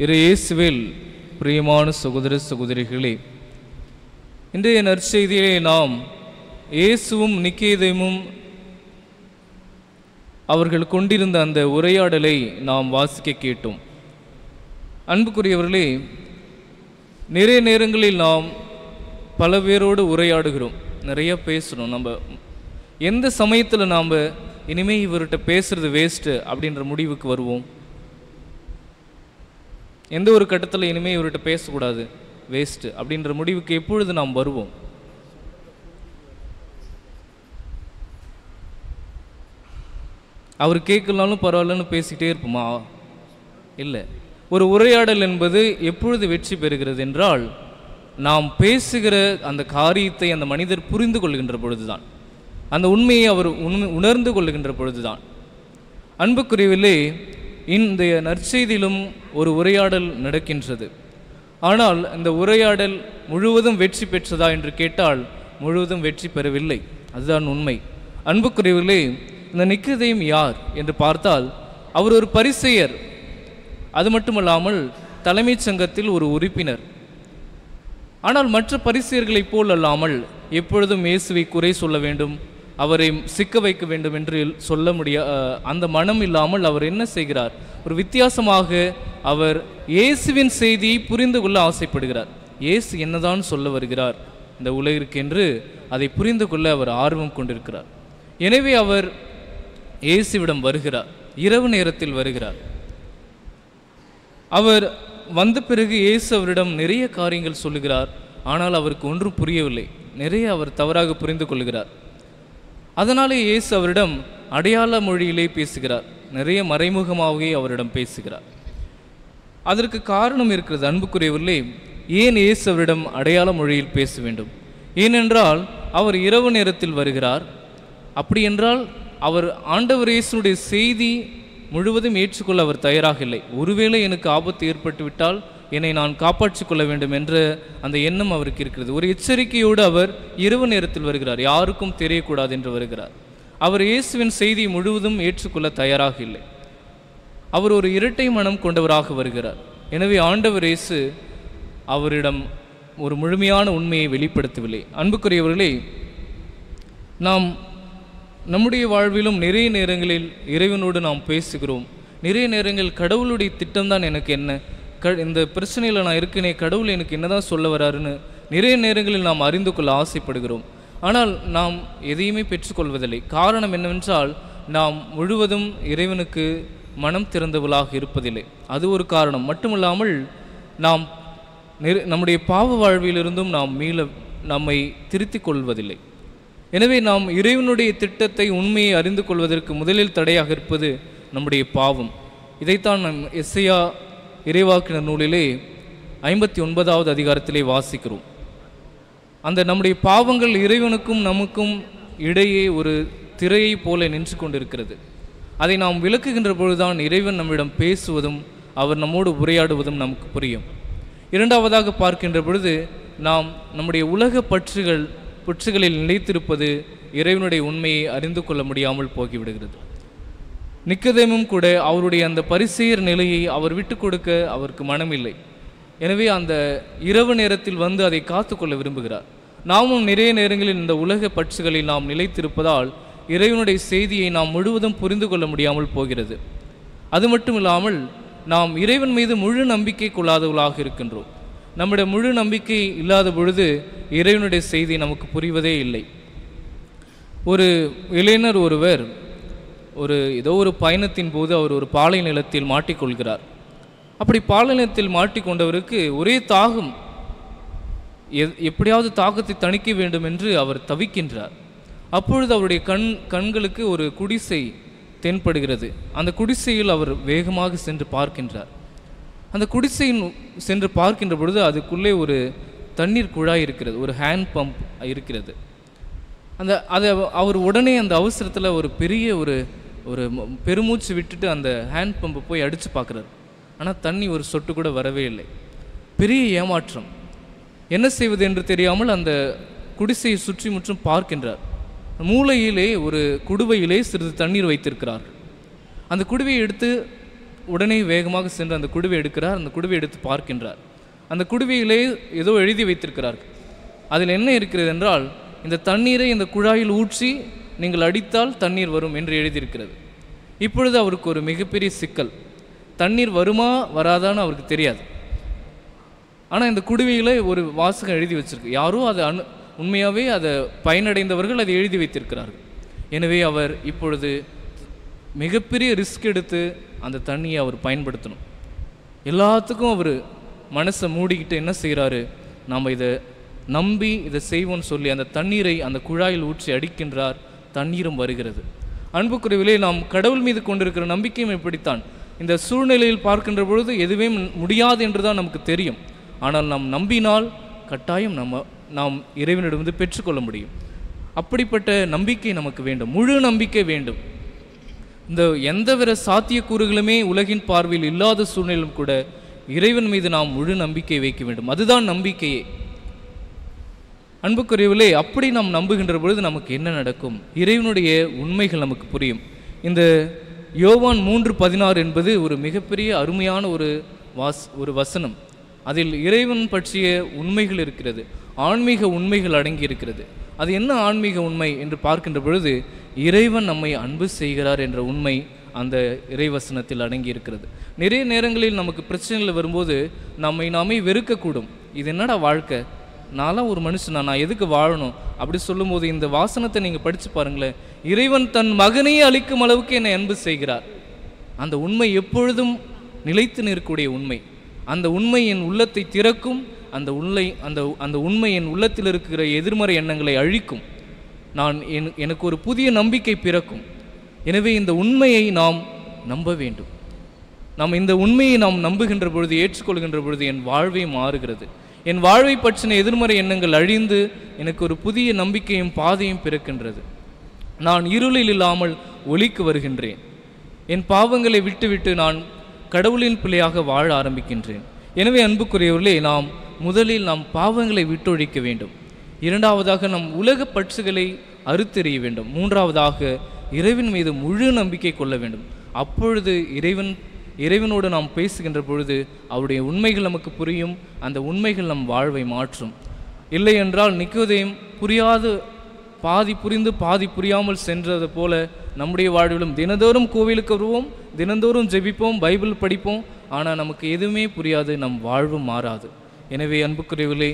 இரு இயேசுவில் பிரியமான சகோதர சகோதரிகளே, இன்றைய நற்செய்தியிலே நாம் இயேசுவும் நிக்கோதேமும் அவர்கள் கொண்டிருந்த அந்த உரையாடலை நாம் வாசிக்க கேட்டோம். அன்புக்குரியவர்களே, நிறைய நேரங்களில் நாம் பல பேரோடு உரையாடுகிறோம், நிறைய பேசுகிறோம். நம்ம எந்த சமயத்தில் நாம் இனிமேல் இவர்கிட்ட பேசுறது வேஸ்ட்டு அப்படின்ற முடிவுக்கு வருவோம்? எந்த ஒரு கட்டத்தில் இனிமேல் இவர்கிட்ட பேசக்கூடாது, வேஸ்ட்டு அப்படின்ற முடிவுக்கு எப்பொழுது நாம் வருவோம்? அவர் கேட்கலாலும் பரவாயில்லன்னு பேசிக்கிட்டே இருப்போமா? இல்லை. ஒரு உரையாடல் என்பது எப்பொழுது வெற்றி பெறுகிறது என்றால், நாம் பேசுகிற அந்த காரியத்தை அந்த மனிதர் புரிந்து கொள்கின்ற பொழுதுதான், அந்த உண்மையை அவர் உணர்ந்து கொள்கின்ற பொழுதுதான். அன்புக்குரியவிலே, இந்த நற்செய்தியிலும் ஒரு உரையாடல் நடக்கின்றது. ஆனால் இந்த உரையாடல் முழுவதும் வெற்றி பெற்றதா என்று கேட்டால் முழுவதும் வெற்றி பெறவில்லை. அதுதான் உண்மை. அன்புக்குரியவிலே, இந்த நிக்கோதேம் யார் என்று பார்த்தால், அவர் ஒரு பரிசேயர். அது மட்டுமல்லாமல் தலைமைச் சங்கத்தில் ஒரு உறுப்பினர். ஆனால் மற்ற பரிசேயர்களைப் போல் அல்லாமல் எப்பொழுதும் இயேசுவை குறை சொல்ல வேண்டும், அவரை சிக்க வைக்க வேண்டும் என்று சொல்ல அந்த மனம் இல்லாமல் அவர் என்ன செய்கிறார்? ஒரு வித்தியாசமாக அவர் இயேசுவின் செய்தியை புரிந்து கொள்ள ஆசைப்படுகிறார். இயேசு என்னதான் சொல்ல வருகிறார் இந்த உலகிற்கு என்று அதை புரிந்து கொள்ள அவர் ஆர்வம் கொண்டிருக்கிறார். எனவே அவர் இயேசுவிடம் வருகிறார், இரவு நேரத்தில் வருகிறார். அவர் வந்த பிறகு இயேசு அவரிடம் நிறைய காரியங்கள் சொல்லுகிறார். ஆனால் அவருக்கு ஒன்றும் புரியவில்லை, நிறைய அவர் தவறாக புரிந்து கொள்கிறார். அதனாலே இயேசு அவரிடம் அடையாள மொழியிலே பேசுகிறார், நிறைய மறைமுகமாகவே அவரிடம் பேசுகிறார். அதற்கு காரணம் இருக்கிறது. அன்புக்குரியவர்களே, ஏன் இயேசு அவரிடம் அடையாள மொழியில் பேச வேண்டும்? ஏனென்றால் அவர் இரவு நேரத்தில் வருகிறார். அப்படி என்றால் அவர் ஆண்டவர் இயேசுடைய செய்தி முழுவதும் ஏற்றுக்கொள்ள அவர் தயாராக இல்லை. ஒருவேளை எனக்கு ஆபத்து ஏற்பட்டு விட்டால் என்னை நான் காப்பாற்றிக் கொள்ள வேண்டும் என்ற அந்த எண்ணம் அவருக்கு இருக்கிறது. ஒரு எச்சரிக்கையோடு அவர் இரவு நேரத்தில் வருகிறார், யாருக்கும் தெரியக்கூடாது என்று வருகிறார். அவர் இயேசுவின் செய்தி முழுவதும் ஏற்றுக்கொள்ள தயாராக இல்லை. அவர் ஒரு இரட்டை மனம் கொண்டவராக வருகிறார். எனவே ஆண்டவர் இயேசு அவரிடம் ஒரு முழுமையான உண்மையை வெளிப்படுத்தவில்லை. அன்புக்குரியவர்களே, நாம் நம்முடைய வாழ்விலும் நிறைய நேரங்களில் இறைவனோடு நாம் பேசுகிறோம். நிறைய நேரங்கள் கடவுளுடைய திட்டம்தான் எனக்கு என்ன, இந்த பிரச்சனையில் நான் இருக்கேனே, கடவுள் எனக்கு என்னதான் சொல்ல வராருன்னு நிறைய நேரங்களில் நாம் அறிந்து கொள்ள ஆசைப்படுகிறோம். ஆனால் நாம் எதையுமே பெற்றுக்கொள்வதில்லை. காரணம் என்னவென்றால், நாம் முழுவதும் இறைவனுக்கு மனம் திறந்தவளாக இருப்பதில்லை. அது ஒரு காரணம். மட்டுமல்லாமல் நாம் நம்முடைய பாவ வாழ்விலிருந்தும் நாம் நம்மை திருத்திக் கொள்வதில்லை. எனவே நாம் இறைவனுடைய திட்டத்தை, உண்மையை அறிந்து கொள்வதற்கு முதலில் தடையாக இருப்பது நம்முடைய பாவம். இதைத்தான் நம் எஸ்ஐயா இறைவாக்கினர் நூலிலே 59வது அதிகாரத்திலே வாசிக்கிறோம். அந்த நம்முடைய பாவங்கள் இறைவனுக்கும் நமக்கும் இடையே ஒரு திரையை போல நின்று கொண்டிருக்கிறது. அதை நாம் விளக்குகின்ற பொழுதுதான் இறைவன் நம்மிடம் பேசுவதும் அவர் நம்மோடு உரையாடுவதும் நமக்கு புரியும். இரண்டாவதாக பார்க்கின்ற பொழுது, நாம் நம்முடைய உலக பற்றுகளில் நிலைத்திருப்பது இறைவனுடைய உண்மையை அறிந்து கொள்ள முடியாமல் போகிவிடுகிறது. நிக்கோதேமும் கூட அவருடைய அந்த பரிசேயர் நிலையை அவர் விட்டு கொடுக்க அவருக்கு மனமில்லை. எனவே அந்த இரவு நேரத்தில் வந்து அதை காத்துக்கொள்ள விரும்புகிறார். நாமும் நிறைய நேரங்களில் இந்த உலக பற்றுகளில் நாம் நிலைத்திருப்பதால் இறைவனுடைய செய்தியை நாம் முழுவதும் புரிந்து கொள்ள முடியாமல் போகிறது. அது மட்டும் இல்லாமல் நாம் இறைவன் மீது முழு நம்பிக்கை கொள்ளாதவர்களாக இருக்கின்றோம். நம்முடைய முழு நம்பிக்கை இல்லாத பொழுது இறைவனுடைய செய்தி நமக்கு புரிவதே இல்லை. ஒரு இளைஞர் ஒருவர் ஏதோ ஒரு பயணத்தின் போது அவர் ஒரு பாலை நிலத்தில் மாட்டிக்கொள்கிறார். அப்படி பாலை நிலத்தில் மாட்டிக்கொண்டவருக்கு ஒரே தாகம், எப்படியாவது தாகத்தை தணிக்க வேண்டும் என்று அவர் தவிக்கின்றார். அப்பொழுது அவருடைய கண்களுக்கு ஒரு குடிசை தென்படுகிறது. அந்த குடிசையில் அவர் வேகமாக சென்று பார்க்கின்றார். அந்த குடிசையில் சென்று பார்க்கின்ற பொழுது அதுக்குள்ளே ஒரு தண்ணீர் குழாய் இருக்கிறது, ஒரு ஹேண்ட் பம்ப் இருக்கிறது. அவர் உடனே அந்த அவசரத்தில் ஒரு பெரிய ஒரு பெருமூச்சு விட்டுட்டு அந்த ஹேண்ட் பம்பை போய் அடித்து பார்க்குறாரு. ஆனால் தண்ணி ஒரு சொட்டு கூட வரவே இல்லை. பெரிய ஏமாற்றம். என்ன செய்வது என்று தெரியாமல் அந்த குடிசையை சுற்றி முற்றும் பார்க்கின்றார். மூலையிலே ஒரு குடுவையிலே சிறிது தண்ணீர் வைத்திருக்கிறார்கள். அந்த குடுவையை எடுத்து உடனே வேகமாக சென்று அந்த குடுவை எடுக்கிறார். அந்த குடுவை எடுத்து பார்க்கின்றார். அந்த குடுவையிலே ஏதோ எழுதி வைத்திருக்கிறார்கள். அதில் என்ன இருக்கிறது என்றால், இந்த தண்ணீரை இந்த குழாயில் ஊற்றி நீங்கள் அடித்தால் தண்ணீர் வரும் என்று எழுதியிருக்கிறது. இப்பொழுது அவருக்கு ஒரு மிகப்பெரிய சிக்கல். தண்ணீர் வருமா வராதான்னு அவருக்கு தெரியாது. ஆனால் இந்த குடுவையில் ஒரு வாசகம் எழுதி வச்சிருக்கு. யாரோ அதை உண்மையாகவே அதை பயனடைந்தவர்கள் அதை எழுதி வைத்திருக்கிறார்கள். எனவே அவர் இப்பொழுது மிகப்பெரிய ரிஸ்க் எடுத்து அந்த தண்ணியை அவர் பயன்படுத்தணும். எல்லாத்துக்கும் அவர் மனசை மூடிக்கிட்டு என்ன செய்கிறாரு, நாம் இதை நம்பி இதை செய்வோன்னு சொல்லி அந்த தண்ணீரை அந்த குழாயில் ஊற்றி அடிக்கின்றார். தண்ணீரும் வருகிறது. அன்புக்குரியவர்களே, நாம் கடவுள் மீது கொண்டிருக்கிற நம்பிக்கையும் இப்படித்தான். இந்த சூழ்நிலையில் பார்க்கின்ற பொழுது எதுவே முடியாது என்று தான் நமக்கு தெரியும். ஆனால் நாம் நம்பினால் கட்டாயம் நாம் இறைவனிடமிருந்து பெற்றுக்கொள்ள முடியும். அப்படிப்பட்ட நம்பிக்கை நமக்கு வேண்டும், முழு நம்பிக்கை வேண்டும். இந்த எந்தவித சாத்தியக்கூறுகளுமே உலகின் பார்வையில் இல்லாத சூழ்நிலையிலும் கூட இறைவன் மீது நாம் முழு நம்பிக்கை வைக்க வேண்டும். அதுதான் நம்பிக்கையே. அன்புக்குரியவர்களே, அப்படி நாம் நம்புகின்ற பொழுது நமக்கு என்ன நடக்கும்? இறைவனுடைய உண்மைகள் நமக்கு புரியும். இந்த யோவான் 3:16 என்பது ஒரு மிகப்பெரிய அருமையான ஒரு வசனம். அதில் இறைவன் பற்றிய உண்மைகள் இருக்கிறது, ஆன்மீக உண்மைகள் அடங்கி இருக்கிறது. அது என்ன ஆன்மீக உண்மை என்று பார்க்கின்ற பொழுது, இறைவன் நம்மை அன்பு செய்கிறார் என்ற உண்மை அந்த இறைவசனத்தில் அடங்கி இருக்கிறது. நிறைய நேரங்களில் நமக்கு பிரச்சனைகள் வரும்போது நாமே வெறுக்கக்கூடும். இது என்னடா வாழ்க்கை, நான்லாம் ஒரு மனுஷனா, நான் எதுக்கு வாழணும் அப்படி சொல்லும்போது இந்த வாசனத்தை நீங்கள் படித்து பாருங்களேன். இறைவன் தன் மகனையே அளிக்கும் அளவுக்கு என்னை அன்பு செய்கிறார். அந்த உண்மை எப்பொழுதும் நிலைத்து நிற்கக்கூடிய உண்மை. அந்த உண்மை என் உள்ளத்தை திறக்கும். அந்த உண்மை என் உள்ளத்தில் இருக்கிற எதிர்மறை எண்ணங்களை அழிக்கும். எனக்கு ஒரு புதிய நம்பிக்கை பிறக்கும். எனவே இந்த உண்மையை நாம் நம்ப வேண்டும். இந்த உண்மையை நாம் நம்புகின்ற பொழுது, ஏற்றுக்கொள்கின்ற பொழுது என் வாழ்வே மாறுகிறது. என் வாழ்வை பற்றின எதிர்மறை எண்ணங்கள் அழிந்து எனக்கு ஒரு புதிய நம்பிக்கையும் பாதையும் பிறக்கின்றது. நான் இருளில் இல்லாமல் ஒளிக்கு வருகின்றேன். என் பாவங்களை விட்டுவிட்டு நான் கடவுளின் பிள்ளையாக வாழ ஆரம்பிக்கின்றேன். எனவே அன்புக்குரியவர்களே, முதலில் நாம் பாவங்களை விட்டொழிக்க வேண்டும். இரண்டாவதாக நம் உலக பற்றுகளை அறுத்தெறிய வேண்டும். மூன்றாவதாக இறைவன் மீது முழு நம்பிக்கை கொள்ள வேண்டும். அப்பொழுது இறைவனோடு நாம் பேசுகின்ற பொழுது அவருடைய உண்மைகள் நமக்கு புரியும். அந்த உண்மைகள் நம் வாழ்வை மாற்றும். இல்லை என்றால் நிக்கோதேம் பாதி புரிந்து பாதி புரியாமல் சென்றது போல நம்முடைய வாழ்விலும் தினந்தோறும் கோவிலுக்கு வருவோம், தினந்தோறும் ஜெபிப்போம், பைபிள் படிப்போம், ஆனால் நமக்கு எதுவுமே புரியாது, நம் வாழ்வும் மாறாது. எனவே அன்புக்குரியவர்களே,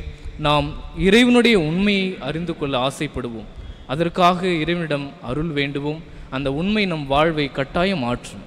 நாம் இறைவனுடைய உண்மையை அறிந்து கொள்ள ஆசைப்படுவோம். அதற்காக இறைவனிடம் அருள் வேண்டுவோம். அந்த உண்மை நம் வாழ்வை கட்டாயம் மாற்றும்.